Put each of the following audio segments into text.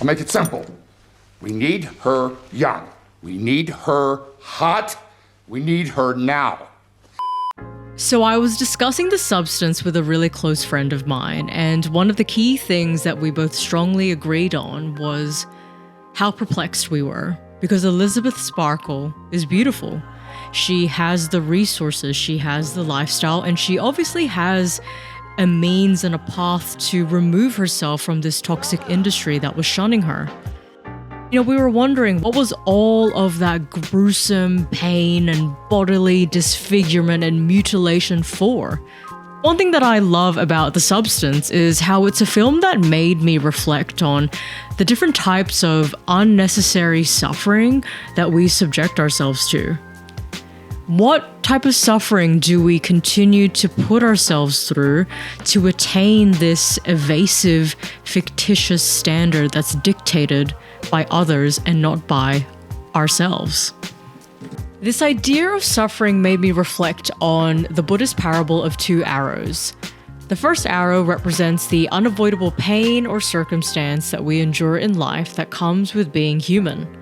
I'll make it simple. We need her young. We need her hot. We need her now. So I was discussing the substance with a really close friend of mine, and one of the key things that we both strongly agreed on was how perplexed we were, because Elizabeth Sparkle is beautiful. She has the resources, she has the lifestyle, and she obviously has a means and a path to remove herself from this toxic industry that was shunning her. You know, we were wondering, what was all of that gruesome pain and bodily disfigurement and mutilation for? One thing that I love about The Substance is how it's a film that made me reflect on the different types of unnecessary suffering that we subject ourselves to. What type of suffering do we continue to put ourselves through to attain this evasive, fictitious standard that's dictated by others and not by ourselves? This idea of suffering made me reflect on the Buddhist parable of two arrows. The first arrow represents the unavoidable pain or circumstance that we endure in life that comes with being human,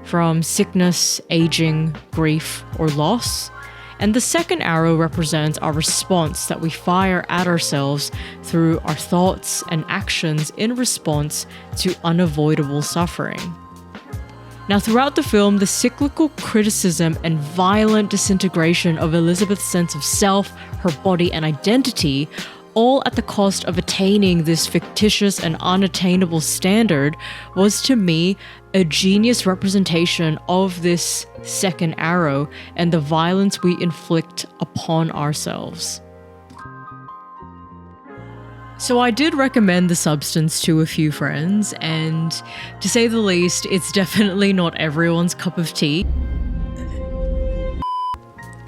from sickness, aging, grief, or loss. And the second arrow represents our response that we fire at ourselves through our thoughts and actions in response to unavoidable suffering. Now, throughout the film, the cyclical criticism and violent disintegration of Elizabeth's sense of self, her body, and identity, all at the cost of attaining this fictitious and unattainable standard, was to me a genius representation of this second arrow and the violence we inflict upon ourselves. So I did recommend The Substance to a few friends, and to say the least, it's definitely not everyone's cup of tea.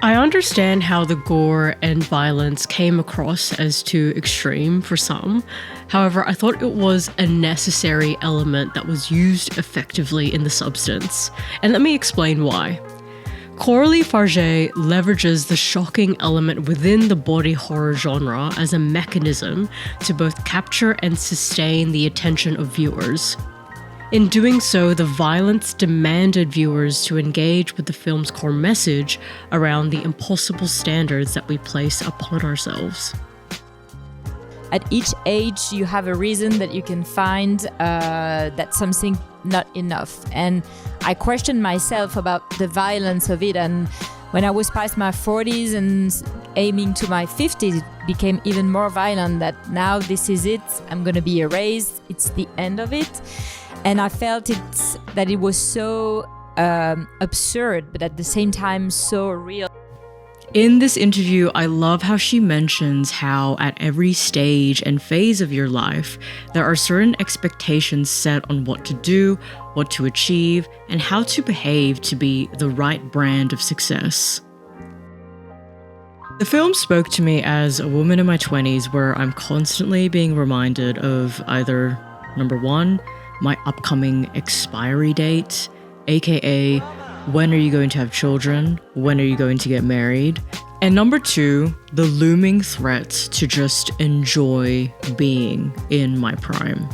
I understand how the gore and violence came across as too extreme for some. However, I thought it was a necessary element that was used effectively in The Substance. And let me explain why. Coralie Fargeat leverages the shocking element within the body horror genre as a mechanism to both capture and sustain the attention of viewers. In doing so, the violence demanded viewers to engage with the film's core message around the impossible standards that we place upon ourselves. At each age, you have a reason that you can find that something not enough. And I questioned myself about the violence of it. And when I was past my 40s and aiming to my 50s, it became even more violent that now this is it. I'm going to be erased. It's the end of it. And I felt that it was so absurd, but at the same time so real. In this interview, I love how she mentions how at every stage and phase of your life, there are certain expectations set on what to do, what to achieve, and how to behave to be the right brand of success. The film spoke to me as a woman in my 20s where I'm constantly being reminded of either, number one, my upcoming expiry date, aka when are you going to have children? When are you going to get married? And number two, the looming threat to just enjoy being in my prime.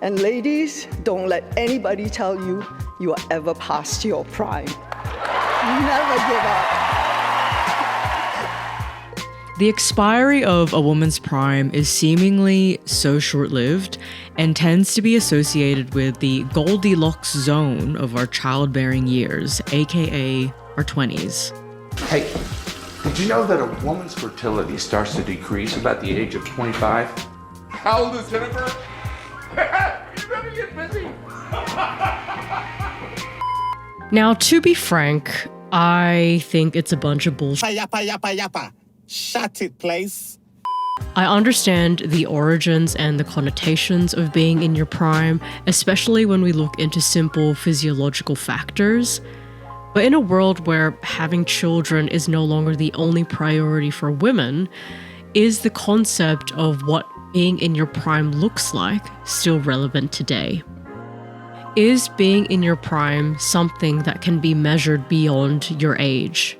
And ladies, don't let anybody tell you you are ever past your prime. Never give up. The expiry of a woman's prime is seemingly so short-lived and tends to be associated with the Goldilocks zone of our childbearing years, aka our 20s. Hey, did you know that a woman's fertility starts to decrease about the age of 25? How old is Jennifer? You better get busy. Now, to be frank, I think it's a bunch of bullshit. Yappa. Shut it, please. I understand the origins and the connotations of being in your prime, especially when we look into simple physiological factors. But in a world where having children is no longer the only priority for women, is the concept of what being in your prime looks like still relevant today? Is being in your prime something that can be measured beyond your age?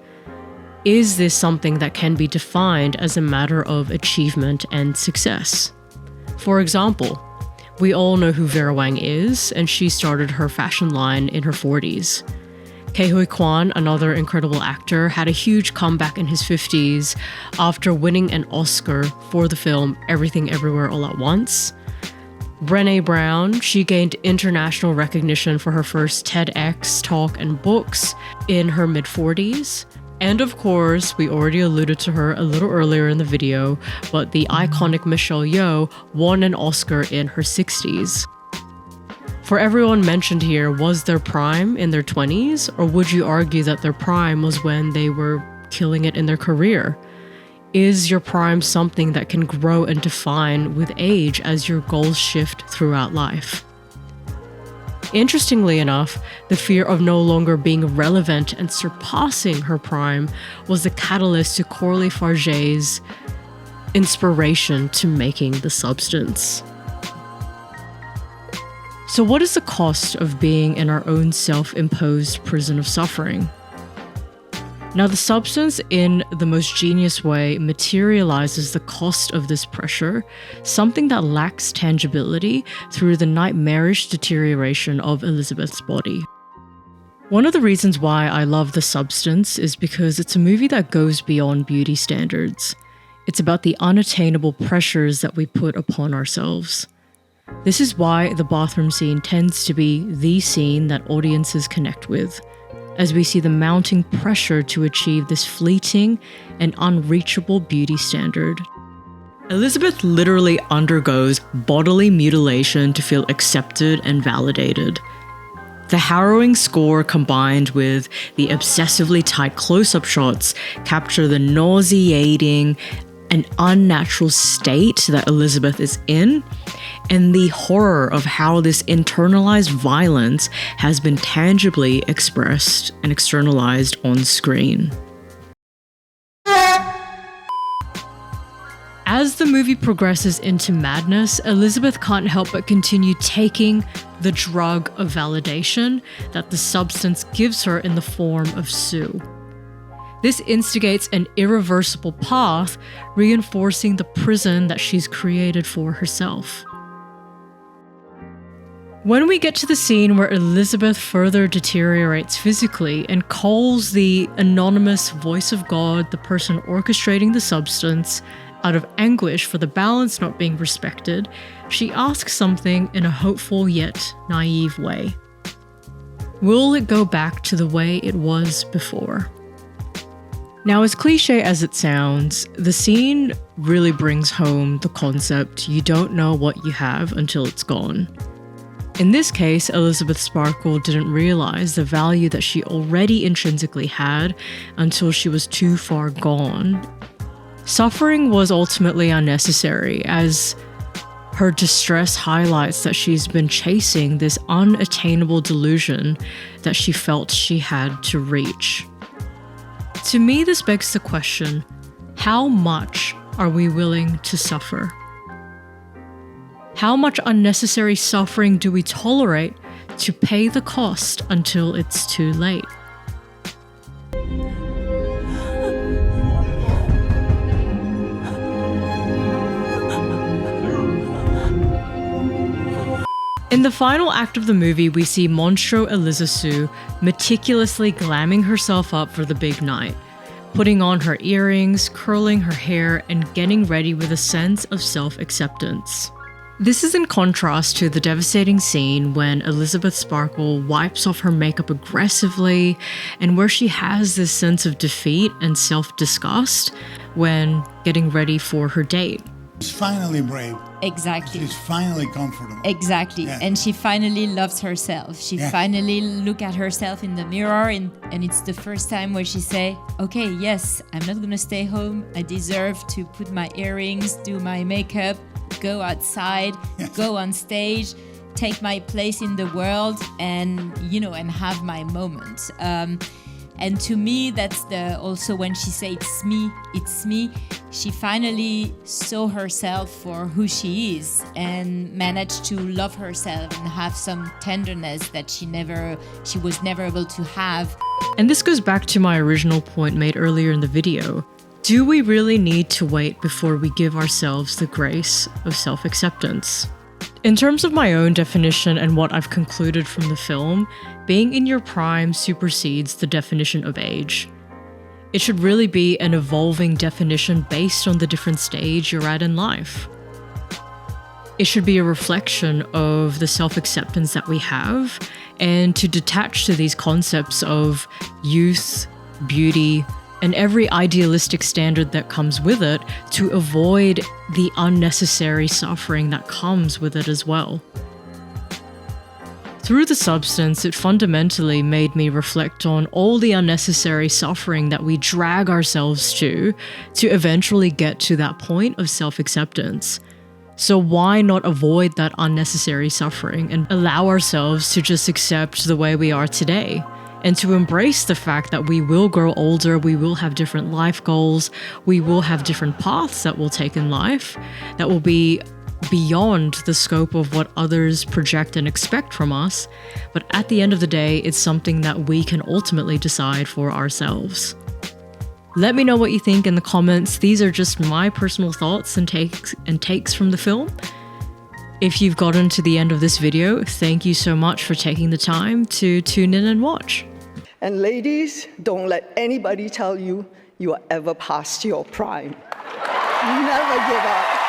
Is this something that can be defined as a matter of achievement and success? For example, We all know who Vera Wang is, and she started her fashion line in her 40s. Ke Huy Quan, another incredible actor, had a huge comeback in his 50s after winning an Oscar for the film Everything Everywhere All at Once. Brené Brown, she gained international recognition for her first TEDx talk and books in her mid-40s. And of course, we already alluded to her a little earlier in the video, but the iconic Michelle Yeoh won an Oscar in her 60s. For everyone mentioned here, was their prime in their 20s, or would you argue that their prime was when they were killing it in their career? Is your prime something that can grow and define with age as your goals shift throughout life? Interestingly enough, the fear of no longer being relevant and surpassing her prime was the catalyst to Coralie Fargeat's inspiration to making The Substance. So what is the cost of being in our own self-imposed prison of suffering? Now, The Substance, in the most genius way, materializes the cost of this pressure, something that lacks tangibility, through the nightmarish deterioration of Elizabeth's body. One of the reasons why I love The Substance is because it's a movie that goes beyond beauty standards. It's about the unattainable pressures that we put upon ourselves. This is why the bathroom scene tends to be the scene that audiences connect with, as we see the mounting pressure to achieve this fleeting and unreachable beauty standard. Elizabeth literally undergoes bodily mutilation to feel accepted and validated. The harrowing score combined with the obsessively tight close-up shots capture the nauseating and unnatural state that Elizabeth is in, and the horror of how this internalized violence has been tangibly expressed and externalized on screen. As the movie progresses into madness, Elizabeth can't help but continue taking the drug of validation that The Substance gives her in the form of Sue. This instigates an irreversible path, reinforcing the prison that she's created for herself. When we get to the scene where Elizabeth further deteriorates physically and calls the anonymous voice of God, the person orchestrating the substance, out of anguish for the balance not being respected, she asks something in a hopeful yet naive way. Will it go back to the way it was before? Now, as cliche as it sounds, the scene really brings home the concept you don't know what you have until it's gone. In this case, Elizabeth Sparkle didn't realize the value that she already intrinsically had until she was too far gone. Suffering was ultimately unnecessary, as her distress highlights that she's been chasing this unattainable delusion that she felt she had to reach. To me, this begs the question, how much are we willing to suffer? How much unnecessary suffering do we tolerate to pay the cost until it's too late? In the final act of the movie, we see Monstro Eliza Sue meticulously glamming herself up for the big night, putting on her earrings, curling her hair, and getting ready with a sense of self-acceptance. This is in contrast to the devastating scene when Elizabeth Sparkle wipes off her makeup aggressively, and where she has this sense of defeat and self-disgust when getting ready for her date. She's finally brave. Exactly. She's finally comfortable. Exactly. Yeah. And she finally loves herself. She finally look at herself in the mirror, and it's the first time where she say, okay, yes, I'm not gonna stay home. I deserve to put my earrings, do my makeup, go outside, go on stage, take my place in the world, and and have my moment. And to me, that's also when she say it's me, she finally saw herself for who she is and managed to love herself and have some tenderness that she was never able to have. And this goes back to my original point made earlier in the video. Do we really need to wait before we give ourselves the grace of self-acceptance? In terms of my own definition and what I've concluded from the film, being in your prime supersedes the definition of age. It should really be an evolving definition based on the different stage you're at in life. It should be a reflection of the self-acceptance that we have, and to detach to these concepts of youth, beauty, and every idealistic standard that comes with it to avoid the unnecessary suffering that comes with it as well. Through the substance, it fundamentally made me reflect on all the unnecessary suffering that we drag ourselves to eventually get to that point of self-acceptance. So why not avoid that unnecessary suffering and allow ourselves to just accept the way we are today? And to embrace the fact that we will grow older, we will have different life goals, we will have different paths that we'll take in life that will be beyond the scope of what others project and expect from us. But at the end of the day, it's something that we can ultimately decide for ourselves. Let me know what you think in the comments. These are just my personal thoughts and takes from the film. If you've gotten to the end of this video, thank you so much for taking the time to tune in and watch. And ladies, don't let anybody tell you you are ever past your prime. Never give up.